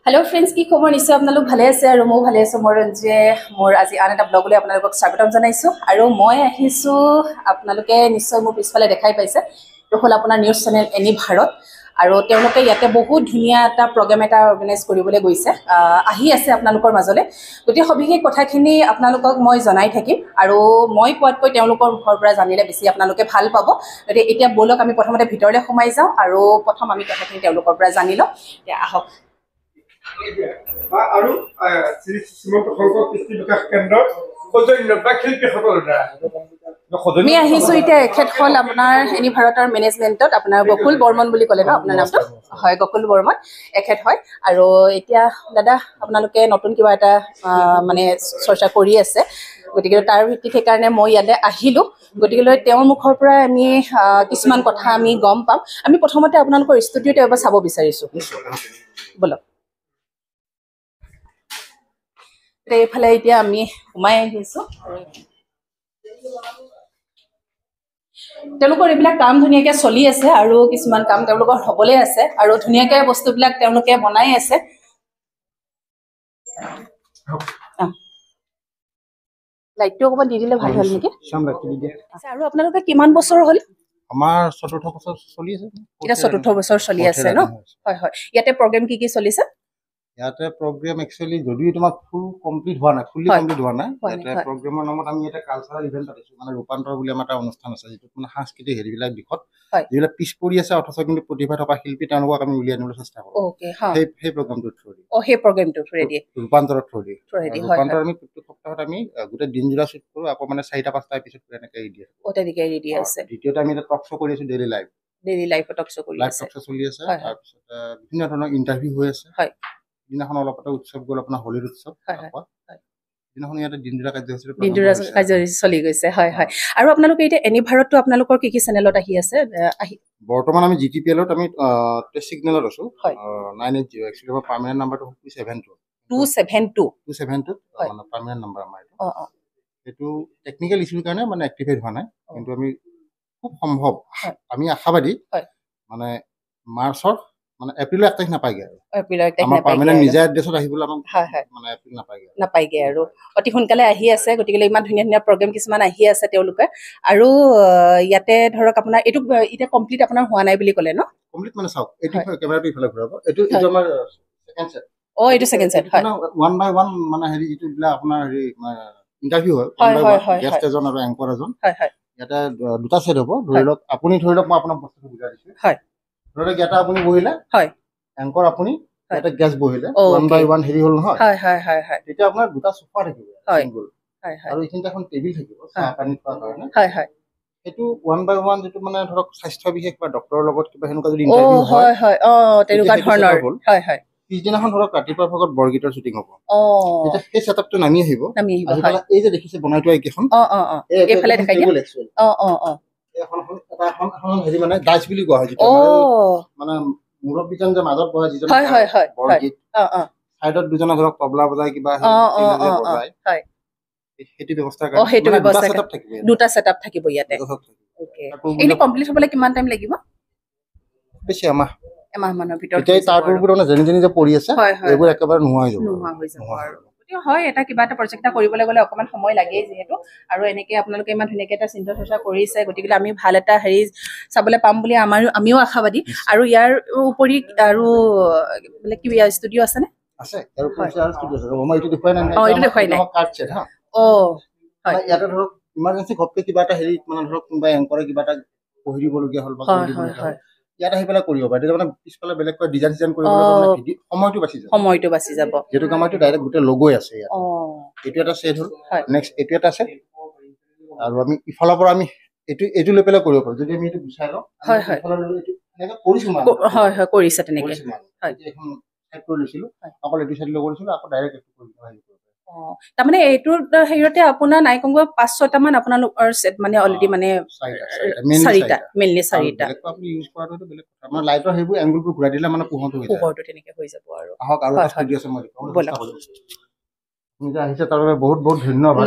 Hello friends की खबर निश्चय आपलोक भाले আছে আৰু মই ভালে আছো মোৰ আজি আন এটা ব্লগলৈ আপোনালোকক স্বাগতম জনাইছো আৰু মই আহিছো আপোনালোকে নিশ্চয় মোৰ পিছফালে দেখাই পাইছে তো হল আপোনাৰ নিউজ চেনেল এনি ভাৰত আৰু তেওঁলোকে ইয়াতে বহুত ধুনিয়া এটা প্ৰগ্ৰাম এটা অৰ্গানাইজ কৰিবলৈ গৈছে আহি আছে আপোনালোকৰ মাজলে গতি সবিশেষ কথাখিনি আপোনালোকক মই জনাই থাকিম আৰু মই কোৱাতকৈ তেওঁলোকৰ মুখৰ পৰা জানিলে বেছি আপোনালোকে ভাল পাব গতি এতিয়া বলক আমি প্ৰথমতে ভিতৰলৈ সোমাই যাওঁ আৰু প্ৰথম আমি কথাখিনি তেওঁলোকৰ পৰা জানি লওঁ এতিয়া আহক আৰু শ্ৰী শ্ৰীমন্ত শংকৰ কৃষ্টি বিকাশ কেন্দ্ৰৰ সৌজন্যত বা শিল্পীসকলৰ দ্বাৰা আমি আহিছো এতিয়া এখেত হল আপোনাৰ এনি ভাৰতৰ মেনেজমেন্টত আপোনাৰ গকুল বৰ্মন বুলি ক'লে ন আপোনাৰ নামটো হয় গকুল বৰ্মন এখেত হয় আৰু এতিয়া দাদা আপোনালোকে নতুন কিবা এটা মানে চৰ্চা কৰি আছে গতিকে তাৰ ভিত্তিত সেইকাৰণে মই ইয়াতে আহিলো গতিকে তেওঁৰ মুখৰ পৰা আমি কিছুমান কথা আমি গম পাম আমি প্ৰথমতে আপোনালোকৰ ষ্টুডিঅ'ত এবাৰ চাব বিচাৰিছো বলক এইফালে এতিয়া আমি সোমাই আহিছো তেওঁলোকৰ এইবিলাক কাম ধুনীয়াকৈ চলি আছে আৰু কিছুমান কাম তেওঁলোকৰ হ'বলৈ আছে আৰু ধুনীয়াকৈ বস্তুবিলাক তেওঁলোকে বনাই আছে লাইটটো অকমান দি দিলে ভাল হ'ল নেকি আৰু আপোনালোকে কিমান বছৰ হ'ল আমাৰ চতুৰ্থ বছৰ চলি আছে এটা চতুৰ্থ বছৰ চলি আছে ন হয় হয় ইয়াতে প্ৰগ্ৰাম কি চলিছে ইয়াতে প্ৰগ্ৰাম একচুয়ালি যদিও তোমাক ফুল কমপ্লিট হোৱা নাই ফুলি কমপ্লিট হোৱা নাই ইয়াতে প্ৰগ্ৰামৰ নামত আমি এটা কালচাৰেল ইভেন্ট পাতিছো মানে ৰূপান্তৰ বুলি আমাৰ এটা অনুষ্ঠান আছে যেটো মানে সাংস্কৃতিক হেৰিবিলাক দিশত যিবিলাক পিছ পৰি আছে অথচ কিন্তু প্ৰতিভা থকা শিল্পী তেওঁলোকক আমি উলিয়াই আনিবলৈ চেষ্টা কৰো ওকে হ্যাঁ সেই প্ৰগ্ৰামটোৰ থ্ৰুদি সেই প্ৰগ্ৰামটো থ্ৰুদি ৰূপান্তৰৰ থ্ৰুদি ৰূপান্তৰ আমি প্ৰত্যেক সপ্তাহত আমি গোটেই দিনজোৰা শুট কৰো আকৌ মানে 4-5টা এপিসোড এনেকৈ এৰি দিয়ে তেনেকৈ এৰি দিয়া আছে দ্বিতীয়তে আমি এটা টক শ্ব' কৰি আছো ডেইলি লাইফ টক শ্ব' কৰি আছে লাইভ টক শ্ব' চলি আছে তাৰপিছত বিভিন্ন ধৰণৰ ইন্টাৰভিউ হৈ আছে হয় দিনাখন অলপতে উৎসৱ গ'ল আপোনাৰ হোলীৰ উৎসৱ দিনাখন ইয়াতে দিনজোৰা কাৰ্যসূচী চলি গৈছে হয় হয় আৰু আপোনালোকে এতিয়া এনি ভাৰতটো আপোনালোকৰ কি চেনেলত আহি আছে বৰ্তমান আমি জিটিপিএলত আমি টেষ্ট সিগনেলত আছো 980 একচুৱেলি আমাৰ পাৰ্মানেন্ট নাম্বাৰটো 272 মানে পাৰ্মানেন্ট নাম্বাৰ আমাৰ এইটো টেকনিক্যাল ইছ্যুৰ কাৰণে মানে এক্টিভেট হোৱা নাই কিন্তু আমি খুব সম্ভৱ আমি আশাবাদী মানে মাৰ্চৰ মানে এপ্ৰিলৰ 1 তাৰিখ নাপায়গে আৰু এপ্ৰিলৰ 1 তাৰিখ আমাৰ পাৰ্মানেন্ট নিজা এড্ৰেছত আহিবলৈ আমাক মানে এপ্ৰিল নাপায়গে আৰু অতি সোনকালে আহি আছে গতিকে ইমান ধুনীয়া ধুনীয়া প্ৰগ্ৰাম কিছুমান আহি আছে তেওঁলোকে আৰু ইয়াতে ধৰক আপোনাৰ এইটো এতিয়া কমপ্লিট আপোনাৰ হোৱা নাই বুলি ক'লে ন কমপ্লিট মানে চাওক এইটো কেমেৰাটো ইফালে ঘূৰাব এইটো আমাৰ সেকেন্ড সেট এইটো সেকেন্ড সেট হয় ওৱান বাই ওৱান মানে হেৰি যিটো বিলাক আপোনাৰ হেৰি ইন্টাৰভিউ হয় গেষ্ট এজন আৰু এংকৰ এজন ইয়াতে দুটা সেট হ'ব ধৰি লওক আপুনি ধৰি লওক মই আপোনাক বস্তুটো বুজাই দিছো হয় ধৰি লওক ইয়াতে আপুনি বহিলে হয় এংকৰ আপুনি ইয়াতে গেষ্ট বহিলে ওৱান বাই ওৱান হেৰি হ'ল নহয় তেতিয়া আপোনাৰ দুটা সোফা থাকিব সিংগল আৰু এইখিনিতে এখন টেবিল থাকিব চাহ পানী খোৱাৰ কাৰণে এইটো ওৱান বাই ওৱান যিটো মানে ধৰক স্বাস্থ্য বিশেষ বা ডক্টৰৰ লগত কিবা সেনেকুৱা যদি ইন্টাৰভিউ হয় তেনেকুৱা ধৰণৰ পিছদিনাখন ধৰক ৰাতিপুৱাৰ ভাগত বৰগীতৰ শ্বুটিং হ'ব তেতিয়া সেই সেটআপটো নামি আহিব এই যে দেখিছে বনাই থোৱা এইকেইখন এইফালে দেখাই দিয়া এখন হেৰি মানে ডাইচ বুলি কোৱা হয় যিটো মানে মুৰব্বীজন যে মাজত বহে যিজন বৰগীত সাইডত দুজনে ধৰক তবলা বজাই কিবা বজাই সেইটো ব্যৱস্থা দুটা সেটআপ থাকিব ইয়াতে এনে কমপ্লিট হ'বলৈ কিমান টাইম লাগিব বেছি এমাহ মানৰ ভিতৰত তাৰ পূৰ্বে মানে যেনি যে পৰি আছে এইবোৰ একেবাৰে নোহোৱা হৈ যাব আৰু হয় এটা কিবা এটা প্ৰজেক্ট এটা কৰিবলৈ গ'লে অকমান সময় লাগেই যিহেতু আৰু এনেকে আপোনালোকে ইমান ধুনীয়াকৈ এটা চিন্তা চৰ্চা কৰিছে গতিকে আমি ভাল এটা হেৰি চাবলৈ পাম বুলি আমিও আশাবাদী আৰু ইয়াৰ উপৰি আৰু বেলেগ কিবা ষ্টুডিঅ' আছেনে আছে আৰু প্ৰচাৰ ষ্টুডিঅ' আছে মই এইটো দেখুৱাই নাই এইটো দেখুৱাই নাই কাৰ্ড ছেট হা ইয়াতে ধৰক ইমাৰ্জেঞ্চি ঘপকে কিবা এটা হেৰি মানে ধৰক কোনোবা এংকৰে কিবা এটা পঢ়ি দিবলগীয়া হ'ল বা কৰি দিবলগীয়া হ'ল ইয়াত আহি পেলাই কৰিব পাৰে তেতিয়া মানে পিছফালে বেলেগকৈ ডিজাইন কৰিবলৈ সময়টো বাচি যাব যেটো আমাৰটো ডাইৰেক্ট গোটেই লগোই আছে ইয়াত এইটো এটা সেট হ'ল নেক্সট এইটো এটা সেট আৰু আমি ইফালৰ পৰা আমি এইটো লৈ পেলাই কৰিব পাৰো যদি আমি এইটো গুছাই লওঁ ইফালৰ এইটো এনেকৈ কৰিছো মানে কৰিছে তেনেকৈ এখন সেট কৰি লৈছিলো আকৌ এইটো সেট লৈ কৰিছিলো আকৌ ডাইৰেক্ট এইটো কৰি তাৰমানে এইটোৰ হেৰিতে আপোনাৰ নাই কম 5-6টা মান আপোনালোকৰ সেট মানে অলৰেডি মানে 4টা মেইনলি 4টা আপুনি ইউজ কৰাটো বেলেগ কথা আমাৰ লাইটৰ হেবোৰ এংগলটো ঘূৰাই দিলে মানে পোহৰটো তেনেকৈ হৈ যাব আৰু আহক আৰু এটা ষ্টুডিঅ' আছে মই আহিছে তাৰ বাবে বহুত বহুত ধন্যবাদ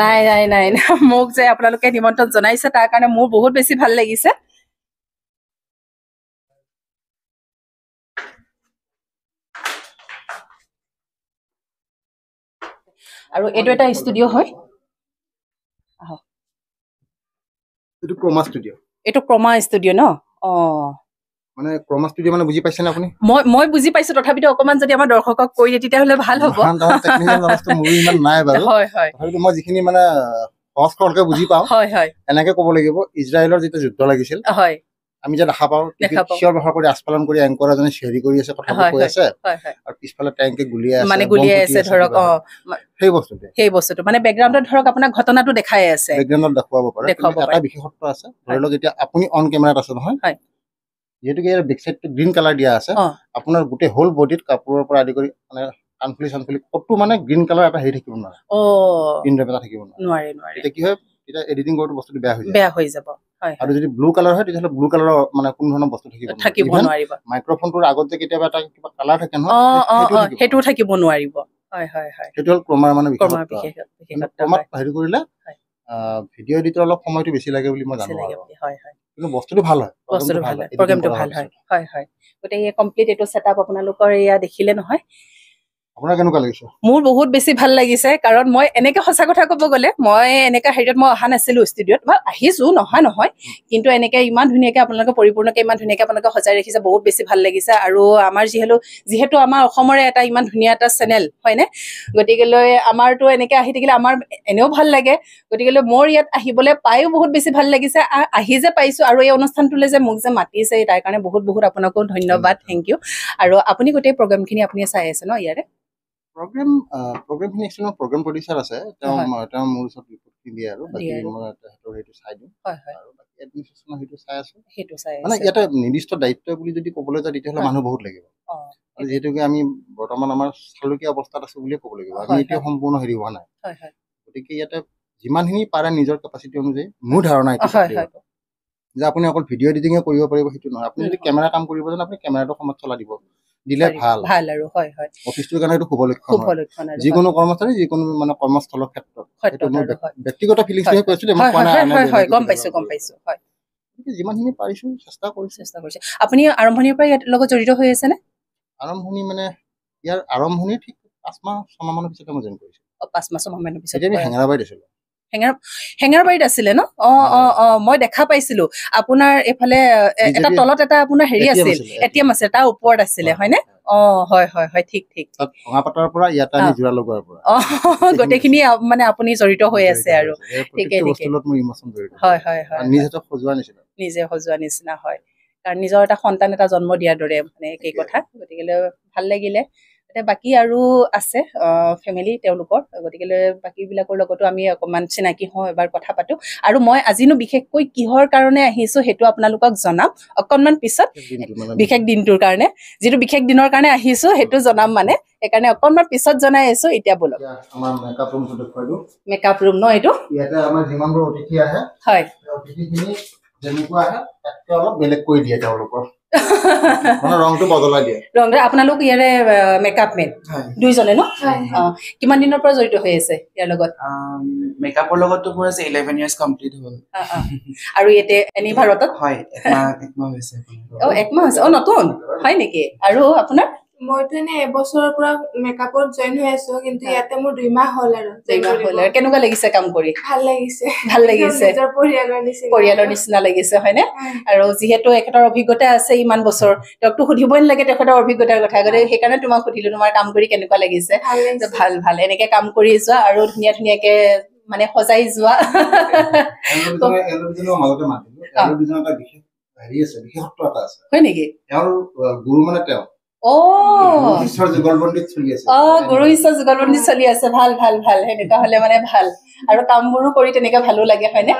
নাই মোক যে আপোনালোকে নিমন্ত্ৰণ জনাইছে তাৰ কাৰণে মোৰ বহুত বেছি ভাল লাগিছে আৰু এইটো এটা ষ্টুডিঅ' হয় আহক এইটো ক্ৰমা ষ্টুডিঅ' এইটো ক্ৰমা ষ্টুডিঅ' ন মানে ক্ৰমা ষ্টুডিঅ' মানে বুজি পাইছেনে আপুনি মই বুজি পাইছো তথাপিতো অকমান যদি আমাৰ দৰ্শকক কৈ দিয়ে তেতিয়াহ'লে ভাল হ'ব টেকনিকেল নলেজটো মোৰ ইমান নাই বাৰু হয় হয় তথাপিতো মই যিখিনি মানে সহজ সৰলকে বুজি পাওঁ হয় হয় এনেকে ক'ব লাগিব ইজৰাইলৰ যিটো যুদ্ধ লাগিছিল হয় আমি যে দেখা পাওঁ চিঞৰ বাখৰ কৰি আস্ফালন কৰি এংকৰ এজনে চিঞৰি কৰি আছে কথাবোৰ কৈ আছে আৰু পিছফালে টেংকে গুলিয়াই আছে মানে গুলিয়াই আছে ধৰক সেই বস্তুটো মানে বেকগ্ৰাউণ্ডত ধৰক আপোনাক ঘটনাটো দেখাই আছে বেকগ্ৰাউণ্ডত দেখুৱাব পাৰে এটা বিশেষত্ব আছে ধৰি লওক এতিয়া আপুনি অন কেমেৰাত আছে নহয় যিহেতুকে ইয়াৰ বেক চাইডটো গ্ৰীণ কালাৰ দিয়া আছে আপোনাৰ গোটেই হোল বডিত কাপোৰৰ পৰা আদি কৰি মানে কাণফুলি চানফুলি ক'তো মানে গ্ৰীণ কালাৰ এটা হেৰি থাকিব নোৱাৰে পিন ড্ৰপ এটা থাকিব নোৱাৰে এতিয়া কি হয় এতিয়া এডিটিং কৰোঁতে বস্তুটো বেয়া হৈ যাব আৰু যদি ব্লু কালাৰ হয় তেতিয়াহ'লে ব্লু কালাৰৰ মানে কোনো ধৰণৰ বস্তু থাকিব নোৱাৰিব মাইক্ৰফোনটোৰ আগত যে কেতিয়াবা এটা কিবা কালাৰ থাকে নহয় সেইটো থাকিব নোৱাৰিব সেইটো হ'ল ক্ৰমাৰ মানে ক্ৰমাত হেৰি কৰিলে ভিডিঅ' এডিটৰ অলপ সময়টো বেছি লাগে বুলি মই জানো কিন্তু বস্তুটো ভাল হয় প্ৰগ্ৰামটো ভাল হয় গতিকে কমপ্লিট এইটো ছেটআপ আপোনালোকৰ এয়া দেখিলে নহয় আপোনাৰ কেনেকুৱা লাগিছে মোৰ বহুত বেছি ভাল লাগিছে কাৰণ মই এনেকে সঁচা কথা ক'ব গ'লে মই এনেকা হেৰিত মই অহা নাছিলো ষ্টুডিঅ'ত মই আহিছো নহয় কিন্তু এনেকে ইমান ধুনীয়াকে আপোনালোকে পৰিপূৰ্ণকে ইমান ধুনীয়াকে আপোনালোকে সজাই ৰাখিছে বহুত বেছি ভাল লাগিছে আৰু আমাৰ যিহেতু আমাৰ অসমৰে এটা ইমান ধুনীয়া এটা চেনেল হয়নে গতিকেলৈ আমাৰতো এনেকে আহি থাকিলে আমাৰ এনেও ভাল লাগে গতিকেলৈ মোৰ ইয়াত আহিবলৈ পায়ো বহুত বেছি ভাল লাগিছে আহি যে পাইছো আৰু এই অনুষ্ঠানটোলৈ যে মোক যে মাতিছে তাৰ কাৰণে বহুত বহুত আপোনাকো ধন্যবাদ থেংক ইউ আৰু আপুনি গোটেই প্ৰগ্ৰামখিনি আপুনি চাই আছে ন ইয়াৰে প্ৰগ্ৰামখিনি একচুৱেলি প্ৰগ্ৰাম প্ৰডিউচাৰ আছে তেওঁ মোৰ ওচৰত ৰিপৰ্ট দিয়ে আৰু বাকী মই সেইটো চাই দিওঁ আৰু বাকী এডমিনিষ্ট্ৰেশ্যনৰ সেইটো চাই মানে ইয়াতে নিৰ্দিষ্ট দায়িত্ব বুলি যদি ক'বলৈ যায় তেতিয়াহ'লে মানুহ বহুত লাগিব আৰু যিহেতুকে আমি বৰ্তমান আমাৰ চালুকীয়া অৱস্থাত আছো বুলিয়ে ক'ব লাগিব আমি এতিয়া সম্পূৰ্ণ হেৰি হোৱা নাই গতিকে ইয়াতে যিমানখিনি পাৰে নিজৰ কেপাচিটি অনুযায়ী মোৰ ধাৰণা যে আপুনি অকল ভিডিঅ' এডিটিঙে কৰিব পাৰিব সেইটো নহয় আপুনি যদি কেমেৰা কাম কৰিব জানে আপুনি কেমেৰাটো সময়ত চলাই দিলে ভাল আৰু অফিচটোৰ কাৰণে এইটো শুভ লক্ষণ যিকোনো কৰ্মচাৰী যিকোনো মানে কৰ্মস্থলৰ ক্ষেত্ৰত সেইটো মোৰ ব্যক্তিগত ফিলিংছটোহে কৈছিলো গম পাইছো যিমানখিনি পাৰিছো চেষ্টা কৰিছো আপুনি আৰম্ভণিৰ পৰা ইয়াৰ লগত জড়িত হৈ আছে নে আৰম্ভণি মানে ইয়াৰ আৰম্ভণি ঠিক 5 মাহ 6 মাহৰ পিছতে মই জইন কৰিছো 5 মাহ 6 মাহৰ পিছত আমি হেঙেৰাবাৰীত আছিলো হেঙেৰাবাৰীত আছিলে ন মই দেখা পাইছিলো আপোনাৰ এইফালে এটা তলত এটা আপোনাৰ হেৰি আছিল এটিএম আছে তাৰ ওপৰত আছিলে হয়নে হয় ঠিক ভঙাপাতৰ পৰা ইয়াতে আমি জোৰা লগোৱাৰ পৰা গোটেইখিনি মানে আপুনি জড়িত হৈ আছে আৰু ঠিকে হয় নিজে সজোৱা নিচিনা হয় কাৰণ নিজৰ এটা সন্তান এটা জন্ম দিয়াৰ দৰে মানে একেই কথা গতিকে ভাল লাগিলে বাকী আৰু আছে ফেমিলি তেওঁলোকৰ গতিকে বাকীবিলাকৰ লগতো আমি অকণমান চিনাকি হওঁ এবাৰ কথা পাতো আৰু মই আজিনো বিশেষকৈ কিহৰ কাৰণে আহিছো সেইটো আপোনালোকক জনাম অকণমান পিছত বিশেষ দিনটোৰ কাৰণে যিটো বিশেষ দিনৰ কাৰণে আহিছো সেইটো জনাম মানে সেইকাৰণে অকণমান পিছত জনাই আছো এতিয়া বলক মেকআপ ৰুম ন এইটো ইয়াতে আমাৰ যিমানবোৰ অতিথি আহে হয় অতিথিখিনি যেনেকুৱা আহে তাতকৈ অলপ বেলেগ কৰি দিয়ে তেওঁলোকৰ মানে ৰংটো বদলাই দিয়ে ৰংটো আপোনালোক ইয়াৰে মেকআপ মেন দুইজনে ন কিমান দিনৰ পৰা জড়িত হৈ আছে ইয়াৰ লগত মেকআপৰ লগতো মোৰ আছে 11 ইয়াৰ্ছ কমপ্লিট হ'ল আৰু ইয়াতে এনি ভাৰতত হয় একমাহ হৈছে একমাহ হৈছে নতুন হয় নেকি আৰু আপোনাৰ মইতো এনে এবছৰৰ পৰা মেকআপত জইন হৈ আছো কিন্তু ইয়াতে মোৰ 2 মাহ হ'ল আৰু কেনেকুৱা লাগিছে কাম কৰি ভাল লাগিছে নিজৰ পৰিয়ালৰ নিচিনা লাগিছে হয়নে আৰু যিহেতু এখেতৰ অভিজ্ঞতা আছে ইমান বছৰ তেওঁকতো সুধিবই নালাগে তেখেতৰ অভিজ্ঞতাৰ কথা গতিকে সেইকাৰণে তোমাক সুধিলো তোমাৰ কাম কৰি কেনেকুৱা লাগিছে ভাল এনেকে কাম কৰি যোৱা আৰু ধুনীয়াকে মানে সজাই যোৱা হয় নেকি গুৰু মানে তেওঁ যুগলবন্দীত চলি আছে গুৰু ঈশ্বৰ যুগলবন্দীত চলি আছে ভাল সেনেকুৱা হলে মানে ভাল আৰু কামবোৰো কৰি তেনেকে ভালো লাগে হয়নে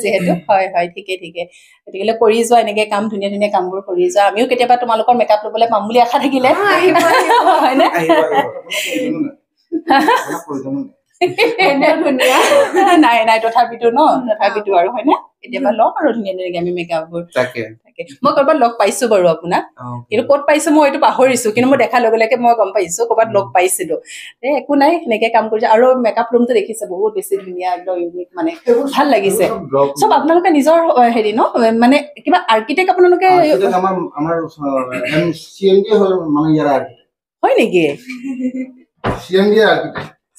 যিহেতু হয় ঠিকে গতিকে কৰি যোৱা এনেকে কাম ধুনীয়া কামবোৰ কৰি যোৱা আমিও কেতিয়াবা তোমালোকৰ মেকআপ লবলৈ পাম বুলি আশা থাকিলে হয়নে নাই তথাপিতো আৰু হয়নে কেতিয়াবা লম আৰু ধুনীয়া আমি মেকআপবোৰ মই কৰবাত লগ পাইছো বাৰু আপোনাক কিন্তু ক'ত পাইছো মই এইটো পাহৰিছো কিন্তু মই দেখাৰ লগে লগে মই গম পাইছো কৰবাত লগ পাইছিলো একো নাই সেনেকে কাম কৰিছো আৰু মেকআপ ৰুমটো দেখিছে বহুত বেছি ধুনীয়া একদম ইউনিক মানে ভাল লাগিছে চব আপোনালোকে নিজৰ হেৰি ন মানে কিবা আৰ্কিটেক্ট আপোনালোকে হয় নেকি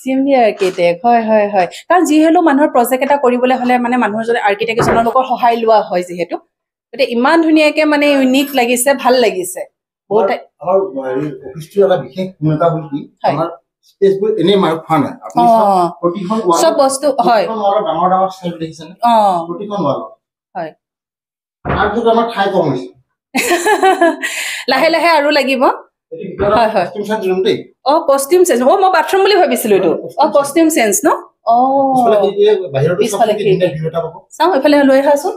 চিএমডি আৰ্কিটেক্ট হয় হয় হয় কাৰণ যিহেতু মানুহৰ প্ৰজেক্ট এটা কৰিবলৈ হ'লে মানে মানুহৰ যদি আৰ্কিটেক্ট এজনৰ লোকৰ সহায় লোৱা হয় যিহেতু গতিকে ইমান ধুনীয়াকে মানে ইউনিক লাগিছে ভাল লাগিছে বহুত আমাৰ অফিচটোৰ এটা বিশেষ ভূমিকা হ'ল কি আমাৰ স্পেচবোৰ এনেই মাৰ্ক খোৱা নাই আপুনি প্ৰতিখন চব বস্তু হয় ডাঙৰ ডাঙৰ চেল দেখিছেনে প্ৰতিখন ৱালত হয় তাৰ পিছত আমাৰ ঠাই কম হৈছে লাহে লাহে আৰু লাগিব হয় হয় কষ্টিউম চেঞ্জ মই বাথৰুম বুলি ভাবিছিলো এইটো কষ্টিউম চেঞ্জ ন পিছফালে চাওঁ এইফালে লৈ আহাচোন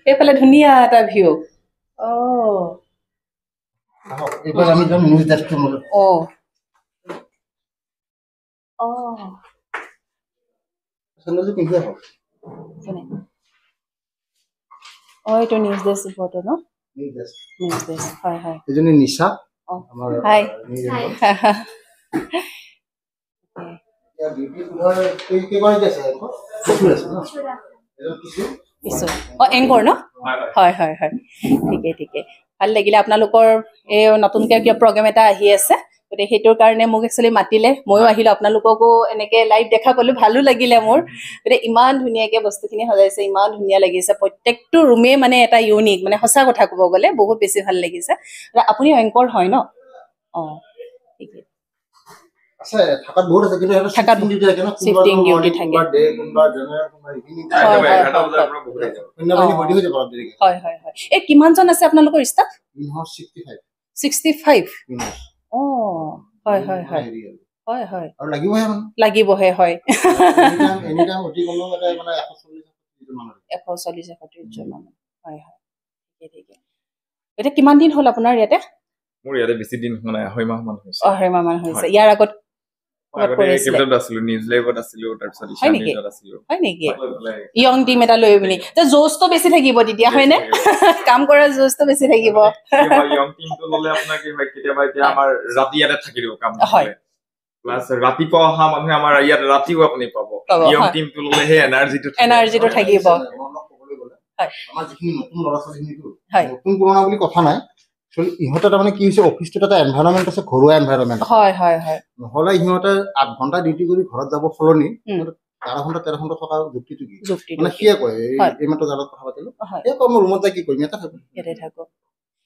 এইফালে ধুনীয়া এটা ভিউ এইবাৰ আমি যাম নিউজ ডেস্কটো এইটো নিউজ ডেস্ক ৰিপৰ্টাৰ ন নিউজ ডেস্ক হয় হয় এজনী নিশা আমাৰ হাই এংকৰ ন হয় হয় হয় ঠিকে ঠিকে ভাল লাগিলে আপোনালোকৰ এই নতুনকৈ কিবা প্ৰগ্ৰেম এটা আহি আছে গতিকে সেইটোৰ কাৰণে মোক একচুৱেলি মাতিলে ময়ো আহিলোঁ আপোনালোককো এনেকৈ লাইভ দেখা পালোঁ ভালো লাগিলে মোৰ গতিকে ইমান ধুনীয়াকৈ বস্তুখিনি সজাইছে ইমান ধুনীয়া লাগিছে প্ৰত্যেকটো ৰুমেই মানে এটা ইউনিক মানে সঁচা কথা ক'ব গ'লে বহুত বেছি ভাল লাগিছে আপুনি এংকৰ হয় ন অঁ ঠিকে থাকাত বহুত আছে কিন্তু শিফটিং ডিউটি থাকে হয় হয় হয় এই কিমানজন আছে আপোনালোকৰ ষ্টাফ 65 হয় হয় হয় হয় হয় আৰু লাগিবহে হয় 140-130 জন মানুহ হয় হয় ঠিকে এতিয়া কিমান দিন হ'ল আপোনাৰ ইয়াতে মোৰ ইয়াতে বেছি দিন হোৱা নাই 2.5 মাহ মান হৈছে 2.5 মাহ মান হৈছে ইয়াৰ আগত ইয়ং টিম এটা লৈ পিনি জোচটো বেছি থাকিব তেতিয়া হয় নে কাম কৰা জোচটো বেছি থাকিব ইয়ং টিমটো ললে আপোনাৰ কি হয় কেতিয়াবা এতিয়া আমাৰ ৰাতি ইয়াতে থাকি দিব কাম প্লাছ ৰাতিপুৱা অহা মানুহে আমাৰ ইয়াত ৰাতিও আপুনি পাব ইয়ং টিমটো ললে সেই এনাৰ্জিটো থাকিব আমাৰ যিখিনি নতুন ল'ৰা ছোৱালীখিনিটো নতুন পুৰণা বুলি কথা নাই ইহঁতে তাৰমানে কি হৈছে অফিচটোত এটা এনভাইৰনমেণ্ট আছে ঘৰুৱা এনভাইৰনমেণ্ট হয় হয় হয় নহ'লে ইহঁতে 8 ঘণ্টা ডিউটি কৰি ঘৰত যাব সলনি 12 ঘণ্টা 13 ঘণ্টা থকা যুক্তিটো কি মানে সিয়ে কয় এই মাত্ৰ জালত কথা পাতিলো এই কয় মই ৰুমত যাই কি কৰিম ইয়াতে থাকো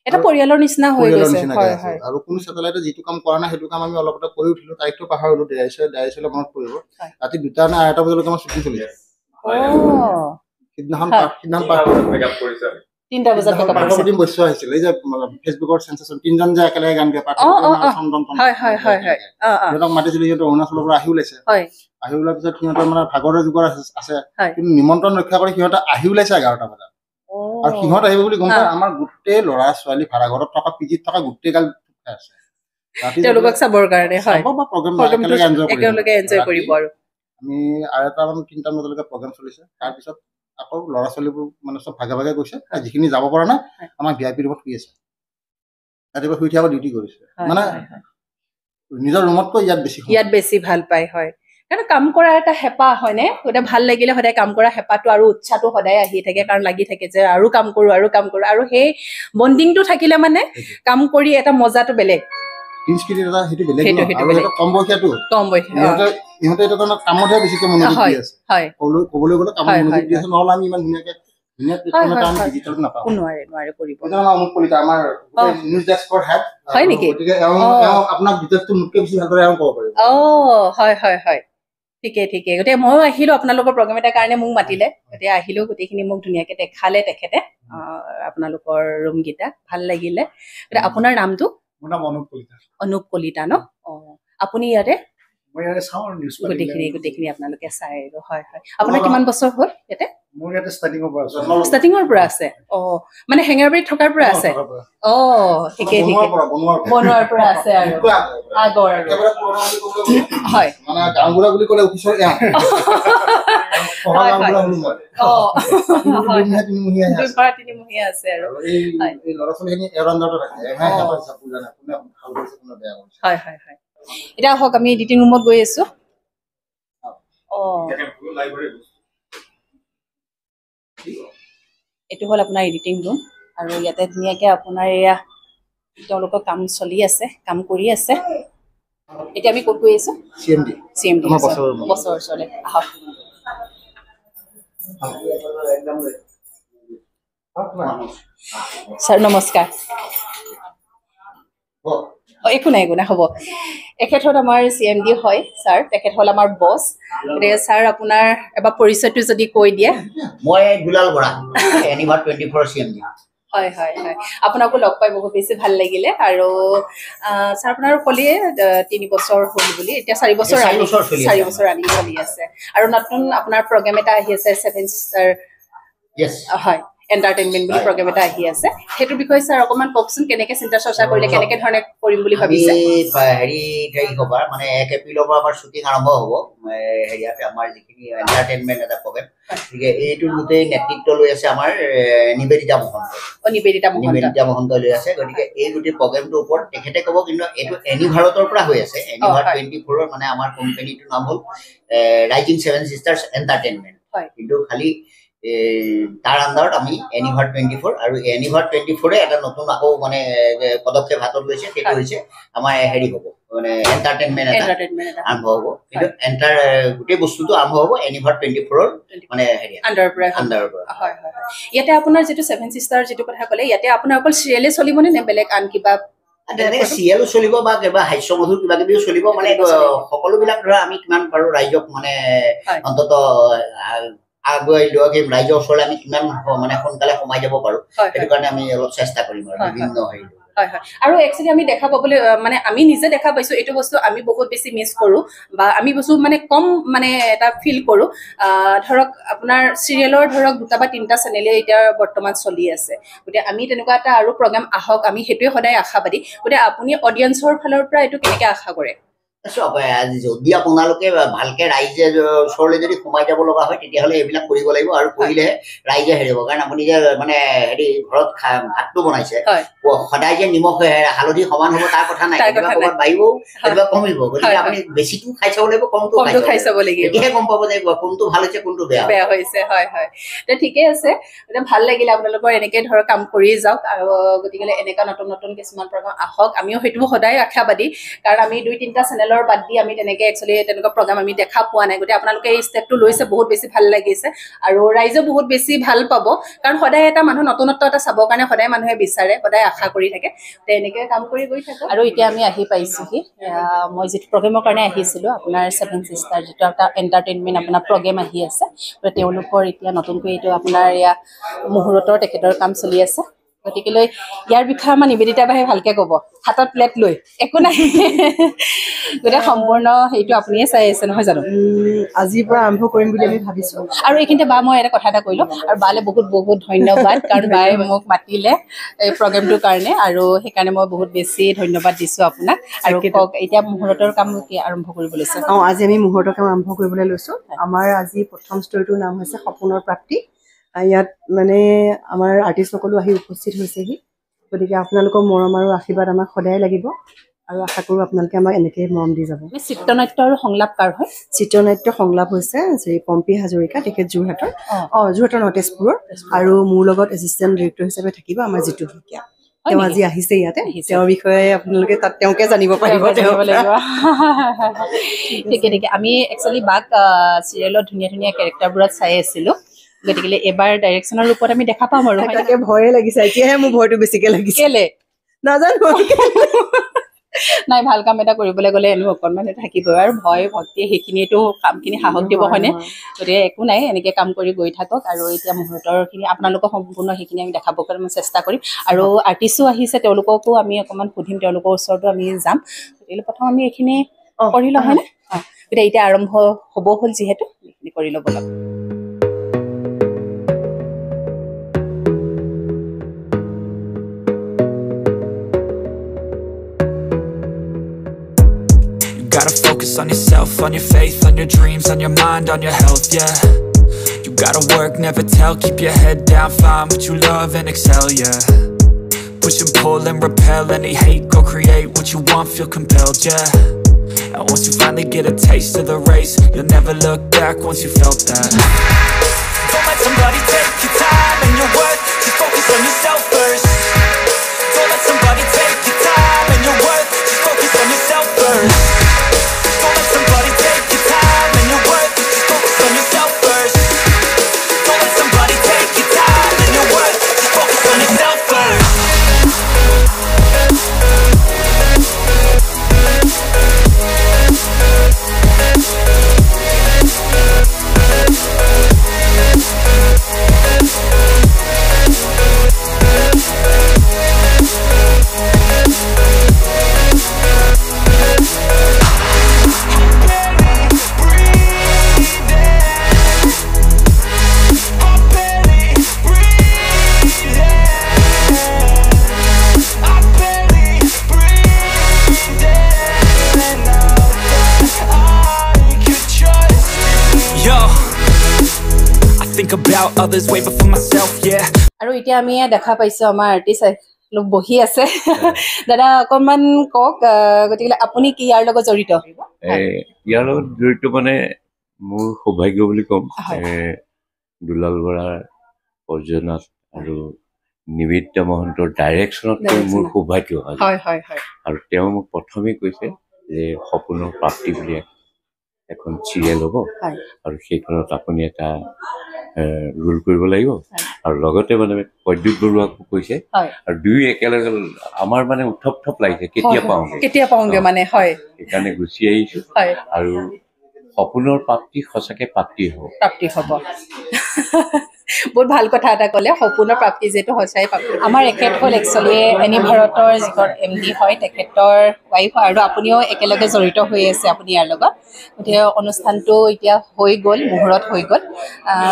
এটা পৰিয়ালৰ নিচিনা হৈ গৈছে হয় হয় আৰু কোনো স্যাটেলাইটে যিটো কাম কৰা নাই সেইটো কাম আমি অলপতে কৰি উঠিলো তাৰিখটো পাহৰিলো ডাইৰেক্টলি মনত পৰিব ৰাতি 2টা নে 2টা বজালৈকে আমাৰ ছুটি চলিছে সিদিনাখন মেকআপ কৰিছে 3টা বজাত মেকআপ বস্তু আহিছিল এই যে ফেচবুকৰ সেন্সেশন তিনজন যে একেলগে গান গায় চন্দন হয় হয় হয় হয় সিহঁতক মাতিছিল সিহঁতে অৰুণাচলৰ পৰা আহি ওলাইছে আহি ওলোৱাৰ পিছত সিহঁতৰ মানে ভাগৰৰ যুগৰ আছে কিন্তু নিমন্ত্ৰণ ৰক্ষা কৰি সিহঁতে আহি ওলাইছে 11টা বজাত আৰু সিহঁত আহিব বুলি গম পাই আমাৰ গোটেই ল'ৰা ছোৱালী ভাড়া ঘৰত থকা পিজিত থকা গোটেই গাল আছে তেওঁলোকক চাবৰ কাৰণে হয় একেলগে এনজয় কৰিব আৰু আমি আৰু এটা 3টা বজালৈকে প্ৰগ্ৰাম চলিছে তাৰপিছত আকৌ ল'ৰা ছোৱালীবোৰ মানে চব ভাগে ভাগে গৈছে যিখিনি যাব পৰা নাই আমাৰ ভিআইপি ৰুমত শুই আছে ৰাতিপুৱা শুই থাকা ডিউটি কৰিছে মানে নিজৰ ৰুমতকৈ ইয়াত বেছি ভাল পায় হয় কাৰণ কাম কৰা এটা হেঁপাহ হয়নে গোটেই ভাল লাগিলে সদায় কাম কৰা হেঁপাহটো আৰু উৎসাহটো সদায় আহি থাকে কাৰণ লাগি থাকে যে আৰু কাম কৰো আৰু সেই বণ্ডিংটো থাকিলে মানে কাম কৰি এটা মজাটো বেলেগ ইনস্পিৰেশ্যন এটা সেইটো বেলেগ আৰু এটা কম বয়সীয়াটো ইহঁতে এটা কামতহে বেছিকে মনোযোগ দি আছে ক'বলৈ গ'লে কামত মনোযোগ দি আছে নহ'লে আমি ইমান ধুনীয়াকে নোৱাৰে কৰিব নিউজ ডেস্কৰ হেড হয় নেকি গতিকে আপোনাক ডিটেইলছটো মোতকৈ বেছি ভালদৰে ক'ব পাৰিব হয় হয় হয় ঠিকে গতিকে ময়ো আহিলোঁ আপোনালোকৰ প্ৰগ্ৰেম এটাৰ কাৰণে মোক মাতিলে গতিকে আহিলোঁ গোটেইখিনি মোক ধুনীয়াকৈ দেখালে তেখেতে আপোনালোকৰ ৰুমকেইটা ভাল লাগিলে গতিকে আপোনাৰ নামটো মোৰ নাম অনুপ কলিতা ন আপুনি ইয়াতে মই ইয়াতে চাওঁ আৰু নিউজ গোটেইখিনি আপোনালোকে চাই আৰু হয় আপোনাৰ কিমান বছৰ হ'ল ইয়াতে মোৰ ইয়াতে ষ্টাৰ্টিঙৰ পৰা আছে মানে হেঙেৰাবাৰীত থকাৰ পৰা আছে ঠিকে বনোৱাৰ পৰা আছে আৰু আগৰ হয় মানে গাঁওবুঢ়া বুলি ক'লে অফিচৰ তিনিমহীয়া আছে আৰু এই ল'ৰা ছোৱালীখিনি এৰাউণ্ডতে থাকে হয় এতিয়া আহক আমি এডিটিং ৰুমত গৈ আছো এইটো হ'ল আপোনাৰ এডিটিং ৰুম আৰু ইয়াতে ধুনীয়াকৈ আপোনাৰ এয়া তেওঁলোকৰ কাম চলি আছে কাম কৰি আছে এতিয়া আমি ক'ত গৈ আছো CMD আমাৰ বছৰ ওচৰলৈ আহক ছাৰ নমস্কাৰ একো নাই হ'ব এখেত হ'ল আমাৰ CMD হয় ছাৰ তেখেত হ'ল আমাৰ বছ গতিকে ছাৰ আপোনাৰ এবাৰ পৰিচয়টো যদি কৈ দিয়ে মই দুলাল বৰা এনিভাৰ 24 CMD হয় হয় হয় আপোনাকো লগ পাই বহুত বেছি ভাল লাগিলে আৰু ছাৰ আপোনাৰ ক'লিয়ে 3 বছৰ হ'ল বুলি এতিয়া 4 বছৰ ৰানিং চলি আছে আৰু নতুন আপোনাৰ প্ৰগ্ৰেম এটা আহি আছে 7 ষ্টাৰ হয় এন্টাৰটেইনমেন্ট বুলি প্ৰগ্ৰেম এটা আহি আছে হেতু বিষয়ে স্যাৰ অকমান কওকচোন কেনেকৈ চিন্তা চৰ্চা কৰিলে কেনেকৈ ধৰণে কৰিম বুলি ভাবিছে হেৰি হবা মানে 1 এপ্ৰিলৰ পৰা আমাৰ শুটিং আৰম্ভ হ'ব হেৰিয়াতে আমাৰ যিখিনি এন্টাৰটেইনমেন্ট এটা প্ৰগ্ৰেম গতিকে এইটো গোটেই নেতৃত্ব লৈ আছে আমাৰ নিবেদিতা মহন্ত লৈ আছে গতিকে এই গোটেই প্ৰগ্ৰেমটোৰ ওপৰত তেখেতে ক'ব কিন্তু এইটো এনিভাৰতৰ পৰা হৈ আছে এনিভাৰ 24 মানে আমাৰ কোম্পানীটোৰ নাম হ'ল ৰাইজিং 7 সিস্টাৰ্স এন্টাৰটেইনমেন্ট কিন্তু খালি তাৰ আন্ডাৰত আমি এনিভাৰ 24 আৰু এনিভাৰ 24 এটা নতুন আকৌ মানে পদক্ষেপ হাতত লৈছে সেইটো হৈছে আমাৰ হেৰি হ'ব মানে এন্টাৰটেইনমেন্ট আৰম্ভ হ'ব কিন্তু গোটেই বস্তুটো আৰম্ভ হ'ব এনিভাৰ 24 মানে হেৰি আন্ডাৰৰ পৰা হয় হয় ইয়াতে আপোনাৰ যেটো 7 সিস্টাৰ যেটো কথা ক'লে ইয়াতে আপোনাৰ অকল সিৰিয়েলে চলিবনে নে বেলেগ আন কিবা সিৰিয়েলো চলিব বা কিবা হাস্যমধুৰ কিবা কিবিও চলিব মানে সকলোবিলাক ধৰা আমি কিমান পাৰো ৰাইজক মানে অন্তত আগুৱাই লোৱা গেম ৰাইজৰ ওচৰলৈ আমি কিমান মানে সোনকালে সোমাই যাব পাৰো সেইটো কাৰণে আমি অলপ চেষ্টা কৰিম আৰু বিভিন্ন হেৰি হয় হয় আৰু একচুয়ালি আমি দেখা পাবলৈ মানে আমি নিজে দেখা পাইছো এইটো বস্তু আমি বহুত বেছি মিস কৰো বা আমি বস্তু মানে কম মানে এটা ফিল কৰো ধৰক আপোনাৰ সিৰিয়েলৰ ধৰক দুটা বা তিনটা চেনেলে এতিয়া বৰ্তমান চলি আছে গতিকে আমি তেনেকুৱা এটা আৰু প্ৰগ্ৰাম আহক আমি হেতুৱে সদায় আশাবাদী গতিকে আপুনি অডিয়েন্সৰ ফালৰ পৰা এইটো কেনেকৈ আশা কৰে যদি আপোনালোকে ভালকে ৰাইজে ওচৰলৈ যদি সোমাই যাব লগা হয় তেতিয়াহ'লে এইবিলাক কৰিব লাগিব আৰু কৰিলেহে ৰাইজে হেৰিব কাৰণ আপুনি যে মানে হেৰি ঘৰত ভাতটো বনাইছে সদায় যে নিমখ হালধি সমান হ'ব তাৰ কথা নাই কেতিয়াবা ক'ৰবাত বাঢ়িব কেতিয়াবা কমিব গতিকে আপুনি বেছিটো খাই চাব লাগিব কমটো খাই চাব লাগিব তেতিয়াহে গম পাব যে কোনটো ভাল হৈছে কোনটো বেয়া হৈছে হয় হয় ঠিকে আছে ভাল লাগিলে আপোনালোকৰ এনেকৈ ধৰক কাম কৰি যাওক আৰু গতিকে এনেকুৱা নতুন নতুন কিছুমান প্ৰগ্ৰাম আহক আমিও সেইটো সদায় আশাবাদী কাৰণ আমি 2-3টা চেনেলৰ বাদ দি আমি তেনেকৈ একচুৱেলি তেনেকুৱা প্ৰগ্ৰাম আমি দেখা পোৱা নাই গতিকে আপোনালোকে এই ষ্টেপটো লৈছে বহুত বেছি ভাল লাগিছে আৰু ৰাইজে বহুত বেছি ভাল পাব কাৰণ সদায় এটা মানুহ নতুনত্ব এটা চাবৰ কাৰণে সদায় মানুহে বিচাৰে সদায় আশা কৰি থাকে তেনেকৈ কাম কৰি গৈ থাকো আৰু এতিয়া আমি আহি পাইছোহি মই যিটো প্ৰগ্ৰেমৰ কাৰণে আহিছিলোঁ আপোনাৰ 7 সিস্টাৰ যিটো এটা এণ্টাৰটেইনমেণ্ট আপোনাৰ প্ৰগ্ৰেম আহি আছে তেওঁলোকৰ এতিয়া নতুনকৈ এইটো আপোনাৰ মুহূৰ্তৰ তেখেতৰ কাম চলি আছে গতিকে ইয়াৰ বিষয়ে আমাৰ নিবেদিতা বাহে ভালকে ক'ব হাতত প্লেট লৈ একো নাই গোটেই সম্পূৰ্ণ সেইটো আপুনিয়ে চাই আছে নহয় জানো আজিৰ পৰা আৰম্ভ কৰিম বুলি আমি ভাবিছোঁ আৰু এইখিনিতে বা মই এটা কথা এটা কৈলোঁ আৰু বালে বহুত বহুত ধন্যবাদ কাৰণ বায়ে মোক মাতিলে এই প্ৰগ্ৰেমটোৰ কাৰণে আৰু সেইকাৰণে মই বহুত বেছি ধন্যবাদ দিছোঁ আপোনাক আৰু এতিয়া মুহূৰ্তৰ কাম কি আৰম্ভ কৰিব লৈছে আজি আমি মুহূৰ্তৰ কাম আৰম্ভ কৰিবলৈ লৈছোঁ আমাৰ আজি প্ৰথম ষ্টৰীটোৰ নাম হৈছে সপোনৰ প্ৰাপ্তি ইয়াত মানে আমাৰ আৰ্টিষ্টসকলো আহি উপস্থিত হৈছেহি গতিকে আপোনালোকৰ মৰম আৰু আশীৰ্বাদ আমাক সদায় লাগিব আৰু আশা কৰোঁ আপোনালোকে আমাক এনেকৈয়ে মৰম দি যাব চিত্ৰনাট্য আৰু সংলাপ কাৰ হয় চিত্ৰনাট্য সংলাপ হৈছে শ্ৰী পম্পী হাজৰিকা তেখেত যোৰহাটৰ যোৰহাটৰ নহয় তেজপুৰৰ আৰু মোৰ লগত এছিষ্টেণ্ট ডিৰেক্টৰ হিচাপে থাকিব আমাৰ জিতু শইকীয়া তেওঁ আজি আহিছে ইয়াতে তেওঁৰ বিষয়ে আপোনালোকে তাত তেওঁকে জানিব পাৰিব ঠিকে ঠিকে আমি একচুৱেলি বাক চিৰিয়েলত ধুনীয়া ধুনীয়া কেৰেক্টাৰবোৰত চাই আছিলোঁ গতিকে এবাৰ ডাইৰেকশ্যনৰ ৰূপত আমি দেখা পাম আৰু তাকে ভয়ে লাগিছে এতিয়াহে মোৰ ভয়টো বেছিকে লাগিছে কেলে নাজানো নাই ভাল কাম এটা কৰিবলৈ গ'লে এনেও অকণমান থাকিবই আৰু ভয় ভক্তি সেইখিনিয়েতো কামখিনি সাহস দিব হয়নে গতিকে একো নাই এনেকৈ কাম কৰি গৈ থাকক আৰু এতিয়া মুহূৰ্তৰখিনি আপোনালোকক সম্পূৰ্ণ সেইখিনি আমি দেখাবৰ কাৰণে মই চেষ্টা কৰিম আৰু আৰ্টিষ্টো আহিছে তেওঁলোককো আমি অকণমান সুধিম তেওঁলোকৰ ওচৰতো আমি যাম গতিকে প্ৰথম আমি এইখিনি কৰি লওঁ হয়নে গতিকে এতিয়া আৰম্ভ হ'ব হ'ল যিহেতু এইখিনি কৰি ল'ব লাগিব Gotta focus on yourself, on your faith, on your dreams, on your mind, on your health, yeah. You gotta work, never tell, keep your head down, find what you love and excel, yeah. Push and pull and repel any hate, go create what you want, feel compelled, yeah. And once you finally get a taste of the race, you'll never look back once you felt that. Don't let somebody take your time and your worth, just focus on yourself first. Don't let somebody take your time and your worth, just focus on yourself first. think about others way before myself, yeah. আৰু এতিয়া আমি দেখা পাইছো আমাৰ artist লোক বহি আছে দাদা অকণমান কওক গতিকে আপুনি কি ইয়াৰ লগত জড়িত ইয়াৰ লগত জড়িত মানে মোৰ সৌভাগ্য বুলি ক'ম দুলাল বৰাৰ প্ৰযোজনাত আৰু নিবেদিতা মহন্তৰ ডাইৰেকশ্যনত মোৰ সৌভাগ্য আৰু তেওঁ মোক প্ৰথমে কৈছে যে সপোনৰ প্ৰাপ্তি বুলি এখন চিৰিয়েল হ'ব আৰু সেইখনত আপুনি এটা ৰোল কৰিব লাগিব আৰু লগতে মানে প্ৰদ্যুৎ বৰুৱাকো কৈছে আৰু দুই একেলগে আমাৰ মানে উত্থপ লাগিছে কেতিয়া পাওঁগে মানে হয় সেইকাৰণে গুচি আহিছো আৰু সপোনৰ প্ৰাপ্তি সঁচাকে প্ৰাপ্তি হ'ব বহুত ভাল কথা এটা ক'লে সপোনৰ প্ৰাপ্তি যেটো সঁচাই প্ৰাপ্তি আমাৰ এখেত হ'ল একচুৱেলি এনি ভাৰতৰ যিখন MD হয় তেখেতৰ ৱাইফ আৰু আপুনিও একেলগে জড়িত হৈ আছে আপুনি ইয়াৰ লগত গতিকে অনুষ্ঠানটো এতিয়া হৈ গ'ল মুহূৰ্ত হৈ গ'ল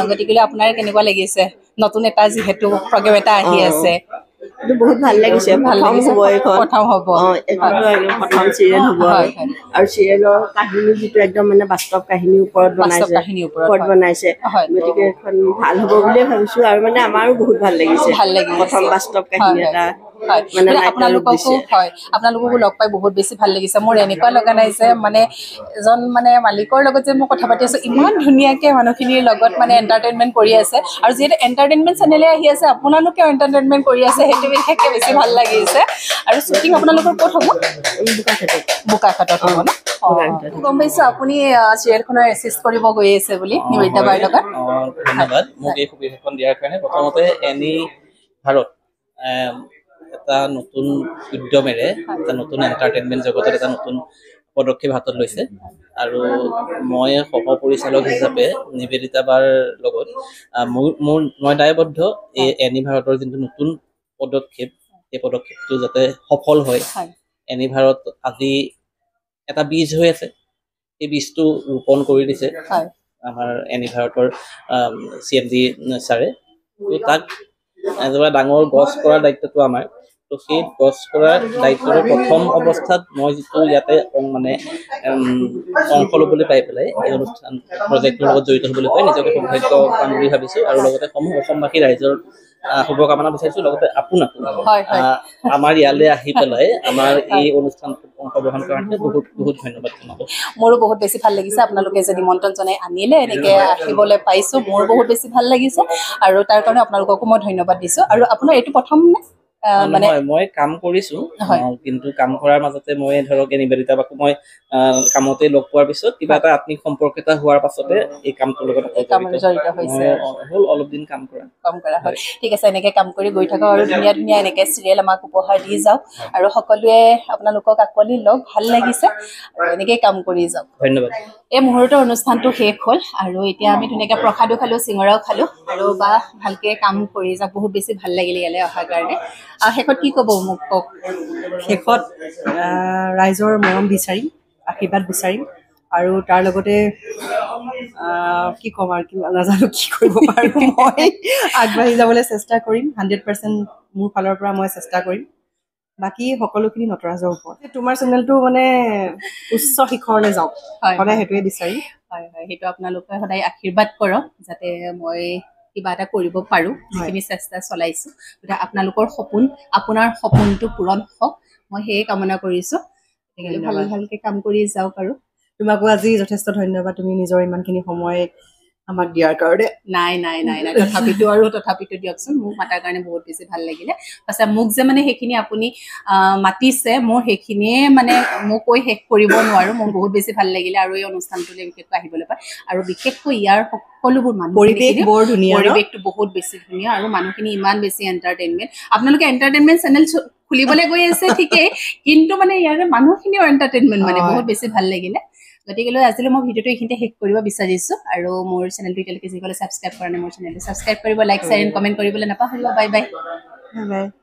গতিকে আপোনাৰ কেনেকুৱা লাগিছে নতুন এটা যিহেতু প্ৰগ্ৰেম এটা আহি আছে বহুত ভাল লাগিছে প্ৰথম হ'ব প্ৰথম চিৰিয়েল হ'ব আৰু চিৰিয়েলৰ কাহিনী যিটো একদম মানে বাস্তৱ কাহিনীৰ ওপৰত বনাইছে গতিকে এখন ভাল হ'ব বুলিয়ে ভাবিছো আৰু মানে আমাৰো বহুত ভাল লাগিছে প্ৰথম বাস্তৱ কাহিনী এটা মানে আপোনালোককো লগ পাই বহুত বেছি ভাল লাগিছে মোৰ এনেকুৱা লগা নাই যে মানে এজন মানে মালিকৰ লগত যে মই কথা পাতি আছো ইমান ধুনীয়াকে মানুহখিনিৰ লগত মানে এণ্টাৰটেইনমেণ্ট কৰি আছে আৰু যিহেতু এণ্টাৰটেইনমেণ্ট চেনেলে আহি আছে আপোনালোকেও এণ্টাৰটেইনমেণ্ট কৰি আছে সেইটো বিশেষকৈ বেছি ভাল লাগিছে আৰু শ্বুটিং আপোনালোকৰ ক'ত হ'ব বোকাখাটত হ'ব ন গম পাইছো আপুনি চিৰিয়েলখনৰ এচিষ্ট কৰিব গৈ আছে বুলি নিবেদিতা বাৰ লগত ধন্যবাদ মোক এই সুবিধাখন দিয়াৰ কাৰণে প্ৰথমতে এনি ভাৰত এটা নতুন উদ্যমেৰে এটা নতুন এণ্টাৰটেইনমেণ্ট জগতত এটা নতুন পদক্ষেপ হাতত লৈছে আৰু মই সহ পৰিচালক হিচাপে নিবেদিতা বাৰ লগত মই দায়বদ্ধ এই এনি ভাৰতৰ যোনটো নতুন পদক্ষেপ এই পদক্ষেপটো যাতে সফল হয় এনি ভাৰত আজি এটা বীজ হৈ আছে এই বীজটো ৰোপণ কৰি দিছে আমাৰ এনি ভাৰতৰ CMD ছাৰে তাক এজোপা ডাঙৰ গছ কৰাৰ দায়িত্বটো আমাৰ তো সেই গছ কৰাৰ দায়িত্বৰ প্ৰথম অৱস্থাত মই যিটো ইয়াতে মানে অংশ ল'বলৈ পাই পেলাই এই অনুষ্ঠান প্ৰজেক্টৰ লগত জড়িত হ'বলৈ পাই নিজকে সৌভাগ্যৱান বুলি ভাবিছোঁ আৰু লগতে অসমবাসী ৰাইজৰ শুভকামনা বিচাৰিছোঁ লগতে আপোনাকো আমাৰ ইয়ালৈ আহি পেলাই আমাৰ এই অনুষ্ঠানটোত অংশগ্ৰহণ কৰাৰ কাৰণে বহুত বহুত ধন্যবাদ জনালোঁ মোৰো বহুত বেছি ভাল লাগিছে আপোনালোকে যে নিমন্ত্ৰণ জনাই আনিলে এনেকৈ আহিবলৈ পাইছোঁ মোৰ বহুত বেছি ভাল লাগিছে আৰু তাৰ কাৰণে আপোনালোককো মই ধন্যবাদ দিছোঁ আৰু আপোনাৰ এইটো প্ৰথম মানে মই কাম কৰিছো কিন্তু কাম কৰাৰ মাজতে মই ধৰক নিবেদিতা বাকো মই কামতে লগ পোৱাৰ পিছত কিবা এটা আত্মিক সম্পৰ্ক এটা হোৱাৰ পাছতে এই কামটোৰ লগত জড়িত হৈছে হ'ল অলপ দিন কাম কৰা হয় ঠিক আছে এনেকৈ কাম কৰি গৈ থাকক আৰু ধুনীয়া ধুনীয়া এনেকৈ চিৰিয়েল আমাক উপহাৰ দি যাওক আৰু সকলোৱে আপোনালোকক আঁকোৱালি লওক ভাল লাগিছে আৰু এনেকৈ কাম কৰি যাওক ধন্যবাদ এই মুহূৰ্তৰ অনুষ্ঠানটো শেষ হ'ল আৰু এতিয়া আমি ধুনীয়াকৈ প্ৰসাদো খালোঁ চিঙৰাও খালোঁ আৰু বা ভালকৈ কাম কৰি যাওক বহুত বেছি ভাল লাগিলে ইয়ালৈ অহাৰ কাৰণে শেষত কি ক'ব মোক কওক শেষত ৰাইজৰ মৰম বিচাৰিম আশীৰ্বাদ বিচাৰিম আৰু তাৰ লগতে কি ক'ম আৰু কি নাজানো কি কৰিব পাৰোঁ মই আগবাঢ়ি যাবলৈ চেষ্টা কৰিম 100% মোৰ ফালৰ পৰা মই চেষ্টা কৰিম বাকী সকলোখিনি নটৰাজৰ ওপৰত তোমাৰ চেনেলটো মানে উচ্চ শিখৰলৈ যাওক সদায় সেইটোৱে বিচাৰিম হয় সেইটো আপোনালোকে সদায় আশীৰ্বাদ কৰক যাতে মই কিবা এটা কৰিব পাৰোঁ যিখিনি চেষ্টা চলাইছোঁ গতিকে আপোনালোকৰ সপোন আপোনাৰ সপোনটো পূৰণ হওক মই সেয়ে কামনা কৰিছোঁ ভালকৈ কাম কৰি যাওক আৰু তোমাকো আজি যথেষ্ট ধন্যবাদ তুমি নিজৰ ইমানখিনি সময় আমাক দিয়াৰ কাৰণে নাই তথাপিতো দিয়কচোন মোক মাতাৰ কাৰণে বহুত বেছি ভাল লাগিলে সঁচা মোক যে মানে সেইখিনি আপুনি মাতিছে মোৰ সেইখিনিয়ে মানে মই কৈ শেষ কৰিব নোৱাৰোঁ মোৰ বহুত বেছি ভাল লাগিলে আৰু এই অনুষ্ঠানটোলৈ বিশেষকৈ আহিবলৈ পায় আৰু বিশেষকৈ ইয়াৰ সকলোবোৰ মানুহ পৰিৱেশটো বহুত বেছি ধুনীয়া আৰু মানুহখিনি ইমান বেছি এণ্টাৰটেইনমেণ্ট আপোনালোকে এণ্টাৰটেইনমেণ্ট চেনেল খুলিবলৈ গৈ আছে ঠিকেই কিন্তু মানে ইয়াৰে মানুহখিনিও এণ্টাৰটেইনমেণ্ট মানে বহুত বেছি ভাল লাগিলে গতিকে আজিলৈ মই ভিডিঅ'টো এইখিনিতে শেষ কৰিব বিচাৰিছোঁ আৰু মোৰ চেনেলটো এতিয়ালৈকে যিসকলে ছাবস্ক্ৰাইব কৰা নাই মোৰ চেনেলটো ছাবস্ক্ৰাইব কৰিব লাইক শ্বেয়াৰ এণ্ড কমেণ্ট কৰিবলৈ নাপাহৰিব বাই বাই